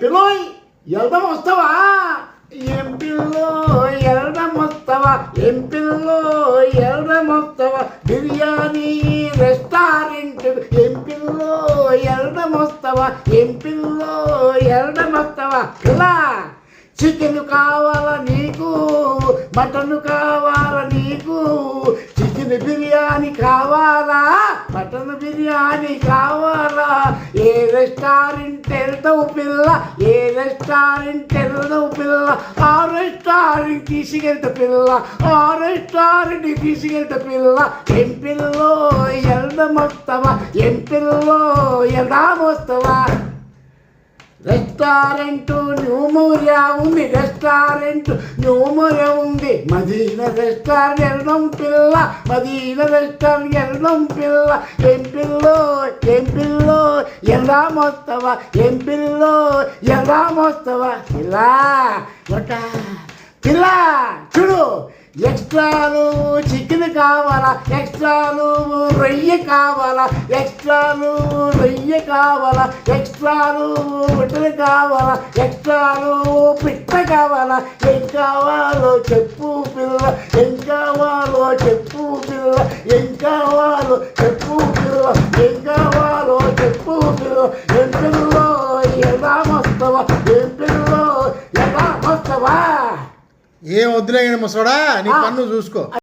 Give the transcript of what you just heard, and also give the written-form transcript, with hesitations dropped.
పిల్లోయ్ వెళ్దాం వస్తావా? ఏం పిల్లో వెళ్దాం వస్తావా? ఏం పిల్లో వెళ్దాం వస్తావా? బిర్యానీ రెస్టారెంట్ ఏం పిల్లో వెళ్దాం వస్తావా? ఏం పిల్లో వెళ్దాం వస్తావా? పిల్లా చికెన్ కావాలా నీకు, మటన్ కావాలా నీకు, చికెన్ బిర్యానీ కావాలా, మటన్ బిర్యానీ కావాలా? ఏ రెస్టారెంట్ వెళ్తావు పిల్ల? ఏ రెస్టారెంట్ వెళ్తావు పిల్ల? ఆ రెస్టారెంట్ తీసుకెళ్తా పిల్ల, ఆ రెస్టారెంట్ తీసుకెళ్తా పిల్ల. ఏం పిల్లో వెళ్దాం వస్తావా? ఏం పిల్లో వెళ్దాం వస్తావా? రెస్టారెంట్ న్యూమోరియా ఉంది, రెస్టారెంట్ న్యూమోరియా ఉంది. మదీనా రెస్టారెంట్ వెళ్దాం పిల్ల, మదీనా రెస్టారెంట్ వెళ్దాం పిల్ల. ఏం పిల్లో ఏం పిల్లో వెళ్దాం వస్తావా? ఏం పిల్లో వెళ్దాం వస్తావా? పిల్ల పిల్ల చూడు, ఎక్స్ట్రాలు చికెన్ కావాలా, ఎక్స్ట్రాలు రొయ్య కావాలా, ఎక్స్ట్రాలు రొయ్య కావాలా, ఎక్స్ట్రాలు మటన్ కావాలా, ఎక్స్ట్రాలు పిట్ట కావాలా? ఏం కావాలో చెప్పు పిల్ల, ఏం కావాలో చెప్పు పిల్ల, ఏం కావాలో చెప్పు పిల్ల, ఏం కావాలో చెప్పు పిల్ల. ఏం పిల్లో ఎలా వస్తావా? ఏం పిల్లో ఎలా వస్తావా? ఏం వద్దులే ముసడా, నీ పన్ను చూసుకో.